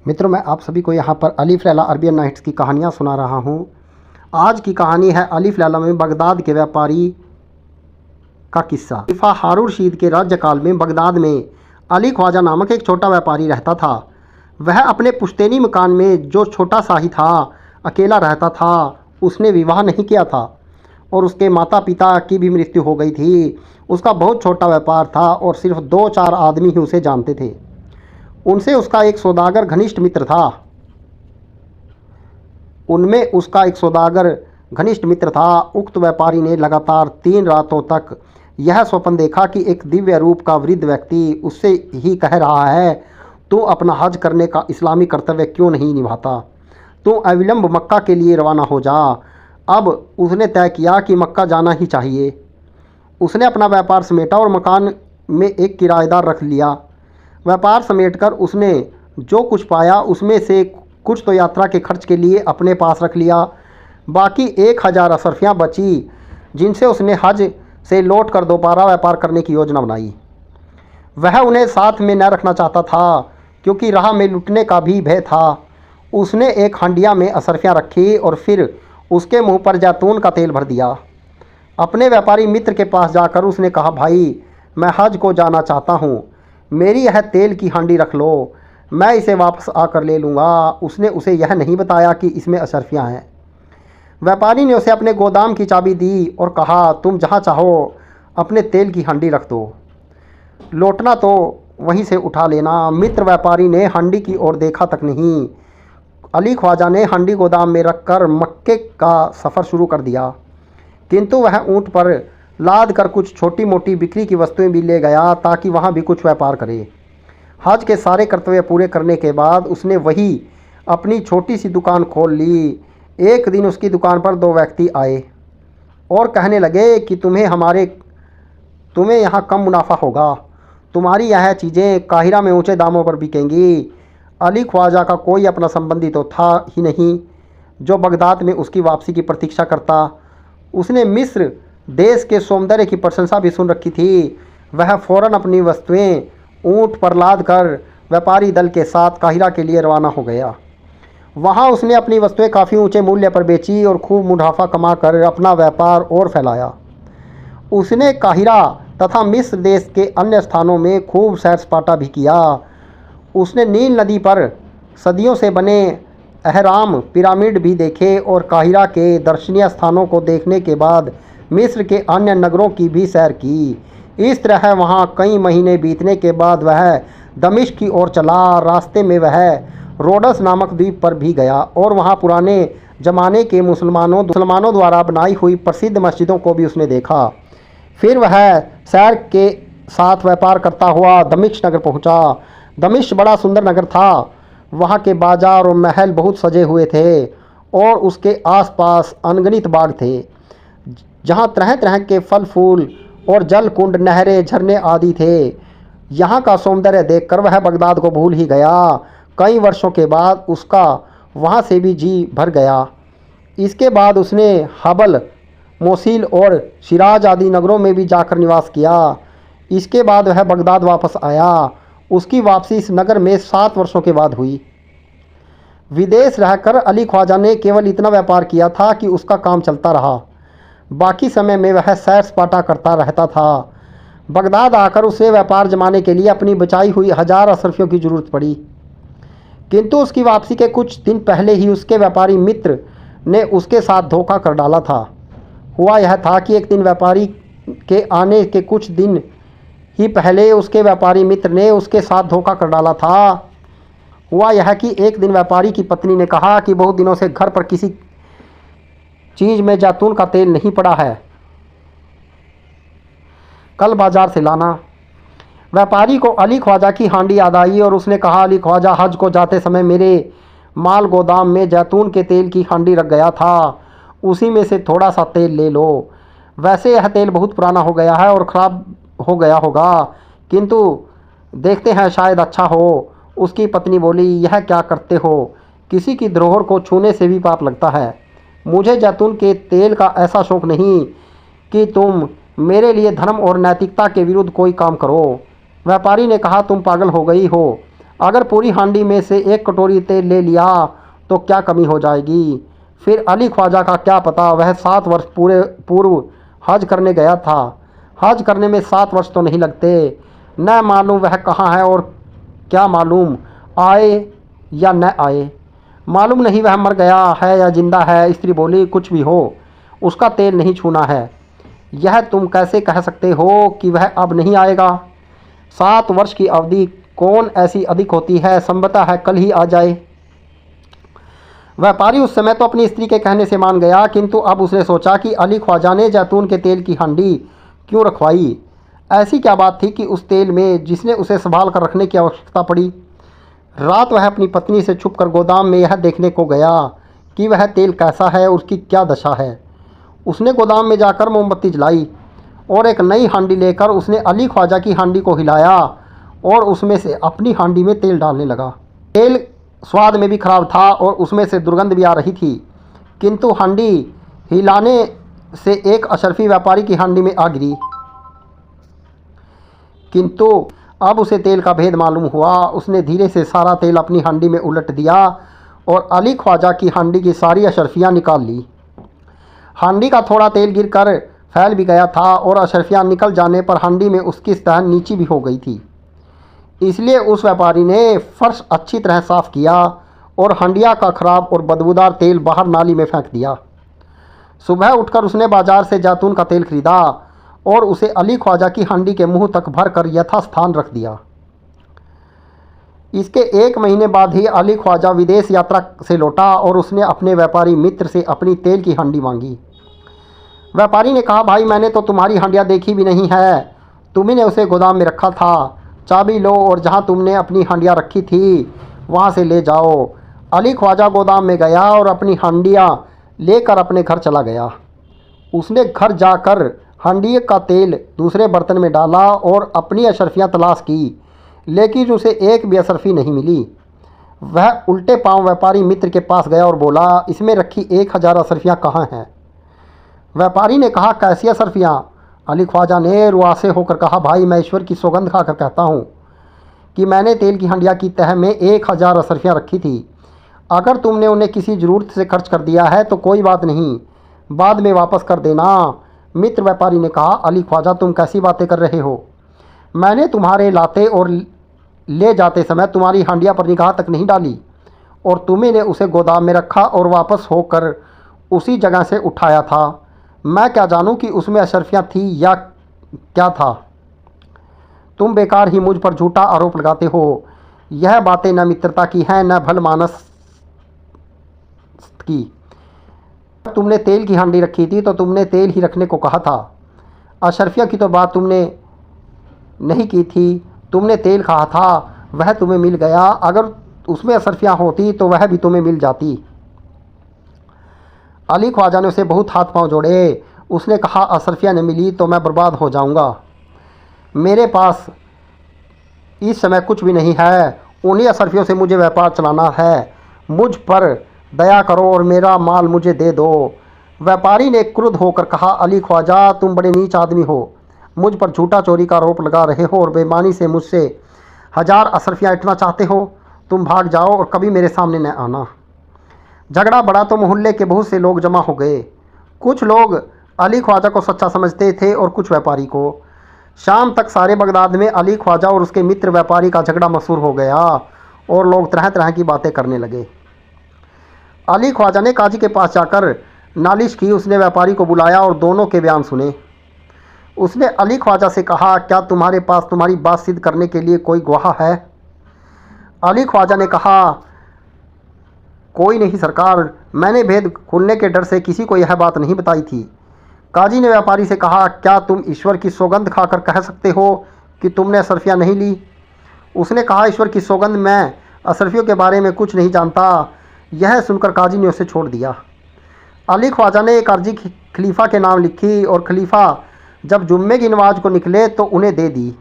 मित्रों, मैं आप सभी को यहाँ पर अलिफ लैला अरबियन नाइट्स की कहानियाँ सुना रहा हूँ। आज की कहानी है अलिफ लैला में बगदाद के व्यापारी का किस्सा। खलीफा हारून रशीद के राज्यकाल में बगदाद में अली ख्वाजा नामक एक छोटा व्यापारी रहता था। वह अपने पुश्तैनी मकान में जो छोटा सा ही था, अकेला रहता था। उसने विवाह नहीं किया था और उसके माता पिता की भी मृत्यु हो गई थी। उसका बहुत छोटा व्यापार था और सिर्फ 2-4 आदमी ही उसे जानते थे। उनसे उसका एक सौदागर घनिष्ठ मित्र था। उनमें उसका एक सौदागर घनिष्ठ मित्र था। उक्त व्यापारी ने लगातार 3 रातों तक यह स्वप्न देखा कि एक दिव्य रूप का वृद्ध व्यक्ति उससे ही कह रहा है, तू अपना हज करने का इस्लामी कर्तव्य क्यों नहीं निभाता? तू अविलंब मक्का के लिए रवाना हो जा। अब उसने तय किया कि मक्का जाना ही चाहिए। उसने अपना व्यापार समेटा और मकान में एक किराएदार रख लिया। व्यापार समेटकर उसने जो कुछ पाया उसमें से कुछ तो यात्रा के खर्च के लिए अपने पास रख लिया। बाकी 1000 असरफियाँ बची, जिनसे उसने हज से लौटकर दोबारा व्यापार करने की योजना बनाई। वह उन्हें साथ में न रखना चाहता था क्योंकि राह में लुटने का भी भय था। उसने एक हंडिया में असरफियाँ रखी और फिर उसके मुंह पर जैतून का तेल भर दिया। अपने व्यापारी मित्र के पास जाकर उसने कहा, भाई, मैं हज को जाना चाहता हूँ, मेरी यह तेल की हांडी रख लो, मैं इसे वापस आकर ले लूँगा। उसने उसे यह नहीं बताया कि इसमें असरफियाँ हैं। व्यापारी ने उसे अपने गोदाम की चाबी दी और कहा, तुम जहाँ चाहो अपने तेल की हांडी रख दो, लौटना तो वहीं से उठा लेना। मित्र व्यापारी ने हांडी की ओर देखा तक नहीं। अली ख्वाजा ने हांडी गोदाम में रखकर मक्के का सफ़र शुरू कर दिया, किंतु वह ऊँट पर लाद कर कुछ छोटी मोटी बिक्री की वस्तुएं भी ले गया ताकि वहाँ भी कुछ व्यापार करे। हज के सारे कर्तव्य पूरे करने के बाद उसने वही अपनी छोटी सी दुकान खोल ली। एक दिन उसकी दुकान पर 2 व्यक्ति आए और कहने लगे कि तुम्हें यहाँ कम मुनाफा होगा, तुम्हारी यह चीज़ें काहिरा में ऊंचे दामों पर बिकेंगी। अली ख्वाजा का कोई अपना संबंधी तो था ही नहीं जो बगदाद में उसकी वापसी की प्रतीक्षा करता। उसने मिस्र देश के सौंदर्य की प्रशंसा भी सुन रखी थी। वह फ़ौरन अपनी वस्तुएं ऊँट पर लाद कर व्यापारी दल के साथ काहिरा के लिए रवाना हो गया। वहाँ उसने अपनी वस्तुएं काफ़ी ऊंचे मूल्य पर बेची और खूब मुनाफा कमाकर अपना व्यापार और फैलाया। उसने काहिरा तथा मिस्र देश के अन्य स्थानों में खूब सैर सपाटा भी किया। उसने नील नदी पर सदियों से बने अहराम पिरामिड भी देखे और काहिरा के दर्शनीय स्थानों को देखने के बाद मिस्र के अन्य नगरों की भी सैर की। इस तरह वहाँ कई महीने बीतने के बाद वह दमिश्क की ओर चला। रास्ते में वह रोडस नामक द्वीप पर भी गया और वहाँ पुराने ज़माने के मुसलमानों द्वारा बनाई हुई प्रसिद्ध मस्जिदों को भी उसने देखा। फिर वह सैर के साथ व्यापार करता हुआ दमिश्क नगर पहुँचा। दमिश्क बड़ा सुंदर नगर था। वहाँ के बाजार और महल बहुत सजे हुए थे और उसके आसपास अनगिनत बाग थे, जहाँ तरह तरह के फल फूल और जल कुंड, नहरें, झरने आदि थे। यहाँ का सौंदर्य देखकर वह बगदाद को भूल ही गया। कई वर्षों के बाद उसका वहाँ से भी जी भर गया। इसके बाद उसने हबल, मोसील और शिराज आदि नगरों में भी जाकर निवास किया। इसके बाद वह बगदाद वापस आया। उसकी वापसी इस नगर में 7 वर्षों के बाद हुई। विदेश रहकर अली ख्वाजा ने केवल इतना व्यापार किया था कि उसका काम चलता रहा। बाकी समय में वह सैर सपाटा करता रहता था। बगदाद आकर उसे व्यापार जमाने के लिए अपनी बचाई हुई 1000 असरफियों की ज़रूरत पड़ी, किंतु उसकी वापसी के कुछ दिन पहले ही उसके व्यापारी मित्र ने उसके साथ धोखा कर डाला था। हुआ यह था कि एक दिन व्यापारी के आने के कुछ दिन ही पहले उसके व्यापारी मित्र ने उसके साथ धोखा कर डाला था। हुआ यह कि एक दिन व्यापारी की पत्नी ने कहा कि बहुत दिनों से घर पर किसी चीज़ में जैतून का तेल नहीं पड़ा है, कल बाजार से लाना। व्यापारी को अली ख्वाजा की हांडी याद आई और उसने कहा, अली ख्वाजा, हज को जाते समय मेरे माल गोदाम में जैतून के तेल की हांडी रख गया था, उसी में से थोड़ा सा तेल ले लो। वैसे यह तेल बहुत पुराना हो गया है और ख़राब हो गया होगा, किंतु देखते हैं शायद अच्छा हो। उसकी पत्नी बोली, यह क्या करते हो? किसी की धरोहर को छूने से भी पाप लगता है। मुझे जैतून के तेल का ऐसा शौक़ नहीं कि तुम मेरे लिए धर्म और नैतिकता के विरुद्ध कोई काम करो। व्यापारी ने कहा, तुम पागल हो गई हो, अगर पूरी हांडी में से एक कटोरी तेल ले लिया तो क्या कमी हो जाएगी। फिर अली ख्वाजा का क्या पता, वह 7 वर्ष पूर्व हज करने गया था। हज करने में 7 वर्ष तो नहीं लगते। न मालूम वह कहाँ है और क्या मालूम आए या न आए। मालूम नहीं वह मर गया है या जिंदा है। स्त्री बोली, कुछ भी हो, उसका तेल नहीं छूना है। यह तुम कैसे कह सकते हो कि वह अब नहीं आएगा। 7 वर्ष की अवधि कौन ऐसी अधिक होती है, संभवतः है कल ही आ जाए। व्यापारी उस समय तो अपनी स्त्री के कहने से मान गया, किंतु अब उसने सोचा कि अली ख्वाजा ने जैतून के तेल की हांडी क्यों रखवाई। ऐसी क्या बात थी कि उस तेल में जिसने उसे संभाल कर रखने की आवश्यकता पड़ी। रात वह अपनी पत्नी से छुपकर गोदाम में यह देखने को गया कि वह तेल कैसा है, उसकी क्या दशा है। उसने गोदाम में जाकर मोमबत्ती जलाई और एक नई हांडी लेकर उसने अली ख्वाजा की हांडी को हिलाया और उसमें से अपनी हांडी में तेल डालने लगा। तेल स्वाद में भी खराब था और उसमें से दुर्गंध भी आ रही थी, किंतु हांडी हिलाने से एक अशरफी व्यापारी की हांडी में आ गिरी। किंतु अब उसे तेल का भेद मालूम हुआ। उसने धीरे से सारा तेल अपनी हांडी में उलट दिया और अली ख्वाजा की हांडी की सारी अशरफियाँ निकाल ली। हांडी का थोड़ा तेल गिरकर फैल भी गया था और अशरफियाँ निकल जाने पर हांडी में उसकी सतह नीची भी हो गई थी। इसलिए उस व्यापारी ने फर्श अच्छी तरह साफ किया और हांडिया का खराब और बदबूदार तेल बाहर नाली में फेंक दिया। सुबह उठकर उसने बाजार से जैतून का तेल खरीदा और उसे अली ख्वाजा की हांडी के मुंह तक भर कर यथास्थान रख दिया। इसके 1 महीने बाद ही अली ख्वाजा विदेश यात्रा से लौटा और उसने अपने व्यापारी मित्र से अपनी तेल की हांडी मांगी। व्यापारी ने कहा, भाई मैंने तो तुम्हारी हांडियाँ देखी भी नहीं है, तुम्ही ने उसे गोदाम में रखा था। चाबी लो और जहाँ तुमने अपनी हांडियाँ रखी थी वहाँ से ले जाओ। अली ख्वाजा गोदाम में गया और अपनी हांडियाँ लेकर अपने घर चला गया। उसने घर जाकर हांडी का तेल दूसरे बर्तन में डाला और अपनी अशरफियाँ तलाश की, लेकिन उसे एक भी अशरफी नहीं मिली। वह उल्टे पांव व्यापारी मित्र के पास गया और बोला, इसमें रखी 1000 अशरफियाँ कहाँ हैं। व्यापारी ने कहा, कैसी अशरफियाँ। अली ख्वाजा ने रुआसे होकर कहा, भाई मैं ईश्वर की सौगंध खाकर कहता हूँ कि मैंने तेल की हांडिया की तह में 1000 अशरफियाँ रखी थी। अगर तुमने उन्हें किसी ज़रूरत से खर्च कर दिया है तो कोई बात नहीं, बाद में वापस कर देना। मित्र व्यापारी ने कहा, अली ख्वाजा तुम कैसी बातें कर रहे हो। मैंने तुम्हारे लाते और ले जाते समय तुम्हारी हांडिया पर निगाह तक नहीं डाली और तुम्ही ने उसे गोदाम में रखा और वापस होकर उसी जगह से उठाया था। मैं क्या जानूं कि उसमें अशरफियाँ थी या क्या था। तुम बेकार ही मुझ पर झूठा आरोप लगाते हो। यह बातें न मित्रता की हैं न भलमानस की। तुमने तेल की हांडी रखी थी तो तुमने तेल ही रखने को कहा था। अशरफिया की तो बात तुमने नहीं की थी। तुमने तेल कहा था, वह तुम्हें मिल गया। अगर उसमें अशरफियाँ होती तो वह भी तुम्हें मिल जाती। अली ख्वाजा ने उसे बहुत हाथ पांव जोड़े। उसने कहा, अशरफियाँ न मिली तो मैं बर्बाद हो जाऊंगा। मेरे पास इस समय कुछ भी नहीं है। उन्हीं अशरफियों से मुझे व्यापार चलाना है। मुझ पर दया करो और मेरा माल मुझे दे दो। व्यापारी ने क्रुद्ध होकर कहा, अली ख्वाजा तुम बड़े नीच आदमी हो। मुझ पर झूठा चोरी का आरोप लगा रहे हो और बेईमानी से मुझसे 1000 अशरफियाँ ऐंठना चाहते हो। तुम भाग जाओ और कभी मेरे सामने न आना। झगड़ा बढ़ा तो मोहल्ले के बहुत से लोग जमा हो गए। कुछ लोग अली ख्वाजा को सच्चा समझते थे और कुछ व्यापारी को। शाम तक सारे बगदाद में अली ख्वाजा और उसके मित्र व्यापारी का झगड़ा मशहूर हो गया और लोग तरह तरह की बातें करने लगे। अली ख्वाजा ने काजी के पास जाकर नालिश की। उसने व्यापारी को बुलाया और दोनों के बयान सुने। उसने अली ख्वाजा से कहा, क्या तुम्हारे पास तुम्हारी बात सिद्ध करने के लिए कोई गवाह है। अली ख्वाजा ने कहा, कोई नहीं सरकार, मैंने भेद खुलने के डर से किसी को यह बात नहीं बताई थी। काजी ने व्यापारी से कहा, क्या तुम ईश्वर की सौगंध खाकर कह सकते हो कि तुमने अशरफियाँ नहीं ली। उसने कहा, ईश्वर की सौगंध, मैं अशरफियों के बारे में कुछ नहीं जानता। यह सुनकर काजी ने उसे छोड़ दिया। अली ख्वाजा ने एक अर्जी खलीफा के नाम लिखी और खलीफा जब जुम्मे की नमाज को निकले तो उन्हें दे दी।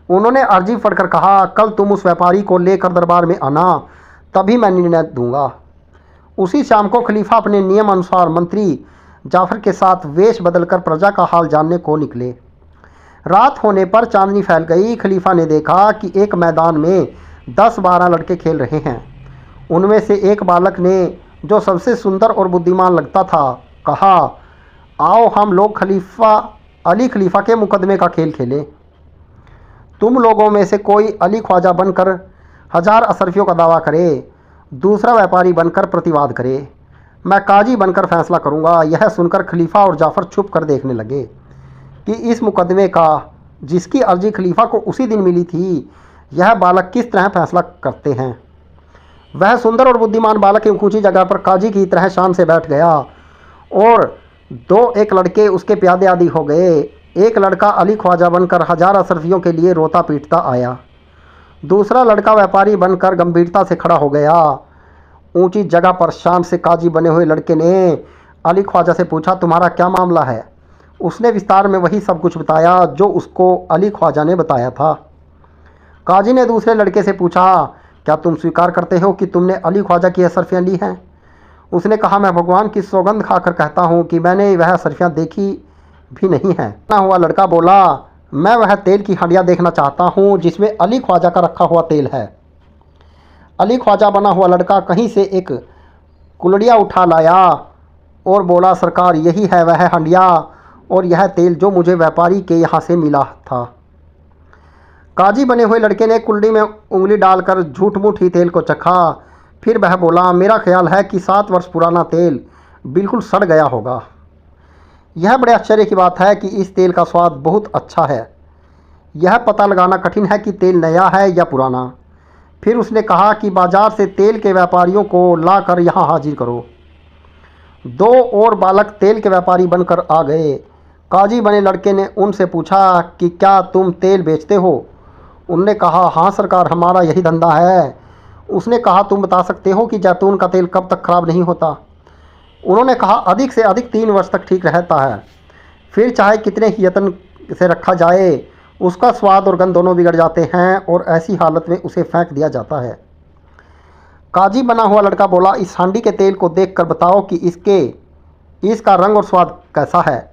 उन्होंने अर्जी पढ़कर कहा, कल तुम उस व्यापारी को लेकर दरबार में आना, तभी मैं निर्णय दूंगा। उसी शाम को खलीफा अपने नियम अनुसार मंत्री जाफर के साथ वेश बदलकर प्रजा का हाल जानने को निकले। रात होने पर चांदनी फैल गई। खलीफा ने देखा कि एक मैदान में 10-12 लड़के खेल रहे हैं। उनमें से एक बालक ने, जो सबसे सुंदर और बुद्धिमान लगता था, कहा, आओ हम लोग अली खलीफा के मुकदमे का खेल खेलें। तुम लोगों में से कोई अली ख्वाजा बनकर 1000 अशरफियों का दावा करे, दूसरा व्यापारी बनकर प्रतिवाद करे। मैं काजी बनकर फैसला करूंगा। यह सुनकर खलीफा और जाफ़र छुप कर देखने लगे कि इस मुकदमे का, जिसकी अर्जी खलीफा को उसी दिन मिली थी, यह बालक किस तरह फैसला करते हैं। वह सुंदर और बुद्धिमान बालक एक ऊंची जगह पर काजी की तरह शान से बैठ गया और 2-1 लड़के उसके प्यादे आदि हो गए। एक लड़का अली ख्वाजा बनकर 1000 अशरफियों के लिए रोता पीटता आया। दूसरा लड़का व्यापारी बनकर गंभीरता से खड़ा हो गया। ऊंची जगह पर शान से काजी बने हुए लड़के ने अली ख्वाजा से पूछा, तुम्हारा क्या मामला है। उसने विस्तार में वही सब कुछ बताया जो उसको अली ख्वाजा ने बताया था। काजी ने दूसरे लड़के से पूछा, क्या तुम स्वीकार करते हो कि तुमने अली ख्वाजा की अशरफियाँ ली हैं। उसने कहा, मैं भगवान की सौगंध खाकर कहता हूँ कि मैंने वह अशरफियाँ देखी भी नहीं हैं। ना हुआ लड़का बोला, मैं वह तेल की हंडिया देखना चाहता हूँ जिसमें अली ख्वाजा का रखा हुआ तेल है। अली ख्वाजा बना हुआ लड़का कहीं से एक कुलड़िया उठा लाया और बोला, सरकार यही है वह हंडिया और यह तेल जो मुझे व्यापारी के यहाँ से मिला था। काजी बने हुए लड़के ने कुल्डी में उंगली डालकर झूठ मूठ ही तेल को चखा। फिर वह बोला, मेरा ख्याल है कि 7 वर्ष पुराना तेल बिल्कुल सड़ गया होगा। यह बड़े आश्चर्य की बात है कि इस तेल का स्वाद बहुत अच्छा है। यह पता लगाना कठिन है कि तेल नया है या पुराना। फिर उसने कहा कि बाजार से तेल के व्यापारियों को लाकर यहाँ हाजिर करो। 2 और बालक तेल के व्यापारी बनकर आ गए। काजी बने लड़के ने उनसे पूछा कि क्या तुम तेल बेचते हो। उनने कहा, हाँ सरकार, हमारा यही धंधा है। उसने कहा, तुम बता सकते हो कि जैतून का तेल कब तक खराब नहीं होता। उन्होंने कहा, अधिक से अधिक 3 वर्ष तक ठीक रहता है। फिर चाहे कितने ही यत्न से रखा जाए, उसका स्वाद और गंध दोनों बिगड़ जाते हैं और ऐसी हालत में उसे फेंक दिया जाता है। काजी बना हुआ लड़का बोला, इस हांडी के तेल को देखकर बताओ कि इसका रंग और स्वाद कैसा है।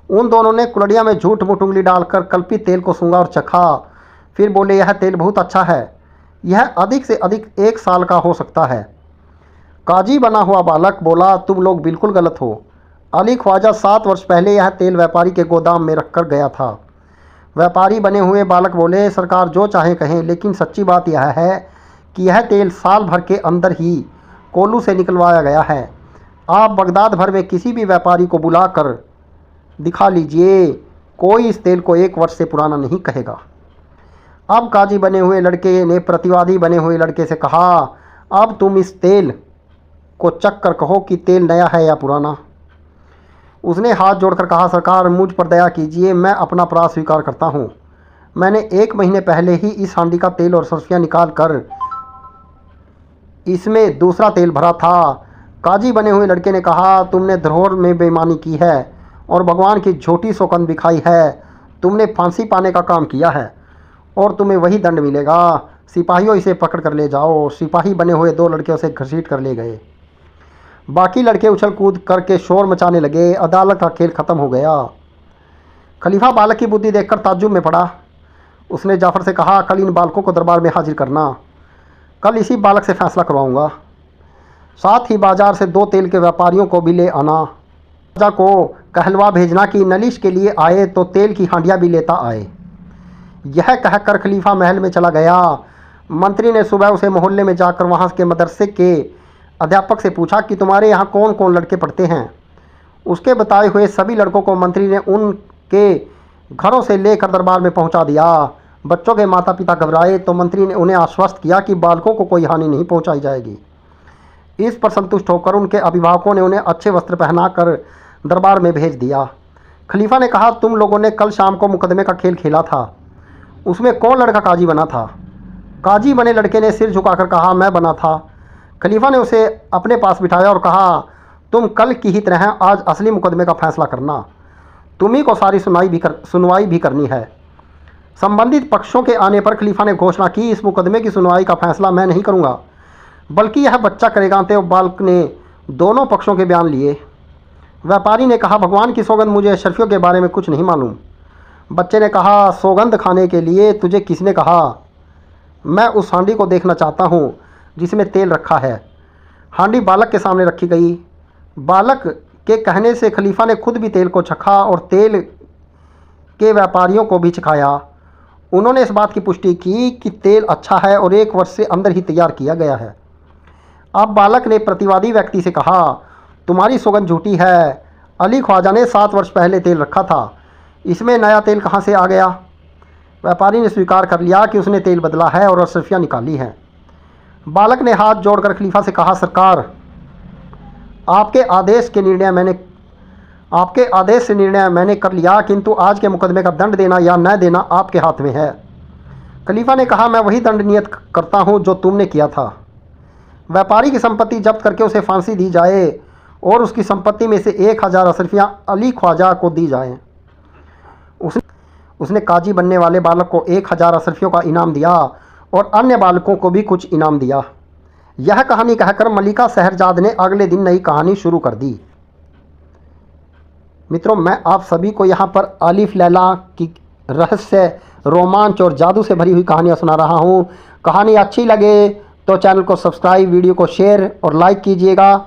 उन दोनों ने कुलड़िया में झूठ मूठ उंगली डालकर कल्पित तेल को सूंघा और चखा। फिर बोले, यह तेल बहुत अच्छा है। यह अधिक से अधिक 1 साल का हो सकता है। काजी बना हुआ बालक बोला, तुम लोग बिल्कुल गलत हो। अली ख्वाजा 7 वर्ष पहले यह तेल व्यापारी के गोदाम में रख कर गया था। व्यापारी बने हुए बालक बोले, सरकार जो चाहे कहें, लेकिन सच्ची बात यह है कि यह तेल साल भर के अंदर ही कोल्लू से निकलवाया गया है। आप बगदाद भर में किसी भी व्यापारी को बुलाकर दिखा लीजिए, कोई इस तेल को 1 वर्ष से पुराना नहीं कहेगा। अब काजी बने हुए लड़के ने प्रतिवादी बने हुए लड़के से कहा, अब तुम इस तेल को चख कर कहो कि तेल नया है या पुराना। उसने हाथ जोड़कर कहा, सरकार मुझ पर दया कीजिए, मैं अपना अपराध स्वीकार करता हूँ। मैंने 1 महीने पहले ही इस हांडी का तेल और सरफियाँ निकाल कर इसमें दूसरा तेल भरा था। काजी बने हुए लड़के ने कहा, तुमने धरोहर में बेईमानी की है और भगवान की झूठी सौगंध दिखाई है। तुमने फांसी पाने का काम किया है और तुम्हें वही दंड मिलेगा। सिपाहियों, इसे पकड़ कर ले जाओ। सिपाही बने हुए 2 लड़के उसे घसीट कर ले गए। बाकी लड़के उछल कूद करके शोर मचाने लगे। अदालत का खेल खत्म हो गया। खलीफा बालक की बुद्धि देखकर ताज्जुब में पड़ा। उसने जाफ़र से कहा, कल इन बालकों को दरबार में हाजिर करना। कल इसी बालक से फैसला करवाऊंगा। साथ ही बाजार से 2 तेल के व्यापारियों को भी ले आना। राजा को कहलवा भेजना कि नलिश के लिए आए तो तेल की हांडिया भी लेता आए। यह कहकर खलीफा महल में चला गया। मंत्री ने सुबह उसे मोहल्ले में जाकर वहाँ के मदरसे के अध्यापक से पूछा कि तुम्हारे यहाँ कौन कौन लड़के पढ़ते हैं। उसके बताए हुए सभी लड़कों को मंत्री ने उनके घरों से लेकर दरबार में पहुँचा दिया। बच्चों के माता पिता घबराए तो मंत्री ने उन्हें आश्वस्त किया कि बालकों को कोई हानि नहीं पहुँचाई जाएगी। इस पर संतुष्ट होकर उनके अभिभावकों ने उन्हें अच्छे वस्त्र पहनाकर दरबार में भेज दिया। खलीफा ने कहा, तुम लोगों ने कल शाम को मुकदमे का खेल खेला था, उसमें कौन लड़का काजी बना था। काजी बने लड़के ने सिर झुकाकर कहा, मैं बना था। खलीफा ने उसे अपने पास बिठाया और कहा, तुम कल की ही तरह आज असली मुकदमे का फैसला करना। तुम्ही को सारी सुनवाई भी करनी है। संबंधित पक्षों के आने पर खलीफा ने घोषणा की, इस मुकदमे की सुनवाई का फैसला मैं नहीं करूँगा, बल्कि यह बच्चा करेगा। तो बालक ने दोनों पक्षों के बयान लिए। व्यापारी ने कहा, भगवान की सौगंध, मुझे अशरफियों के बारे में कुछ नहीं मालूम। बच्चे ने कहा, सौगंध खाने के लिए तुझे किसने कहा। मैं उस हांडी को देखना चाहता हूँ जिसमें तेल रखा है। हांडी बालक के सामने रखी गई। बालक के कहने से खलीफा ने खुद भी तेल को चखा और तेल के व्यापारियों को भी चखाया। उन्होंने इस बात की पुष्टि की कि तेल अच्छा है और 1 वर्ष से अंदर ही तैयार किया गया है। अब बालक ने प्रतिवादी व्यक्ति से कहा, तुम्हारी सौगंध झूठी है। अली ख्वाजा ने 7 वर्ष पहले तेल रखा था, इसमें नया तेल कहाँ से आ गया? व्यापारी ने स्वीकार कर लिया कि उसने तेल बदला है और अशरफियाँ निकाली हैं। बालक ने हाथ जोड़कर खलीफा से कहा, सरकार, आपके आदेश से निर्णय मैंने कर लिया, किंतु आज के मुकदमे का दंड देना या न देना आपके हाथ में है। खलीफा ने कहा, मैं वही दंड नियत करता हूँ जो तुमने किया था। व्यापारी की संपत्ति जब्त करके उसे फांसी दी जाए और उसकी संपत्ति में से 1000 अशरफियाँ अली ख्वाजा को दी जाएं। उसने काजी बनने वाले बालक को 1000 अशरफियों का इनाम दिया और अन्य बालकों को भी कुछ इनाम दिया। यह कहानी कहकर मलिका शहरजाद ने अगले दिन नई कहानी शुरू कर दी। मित्रों, मैं आप सभी को यहाँ पर अलिफ लैला की रहस्य, रोमांच और जादू से भरी हुई कहानियाँ सुना रहा हूँ। कहानी अच्छी लगे तो चैनल को सब्सक्राइब, वीडियो को शेयर और लाइक कीजिएगा।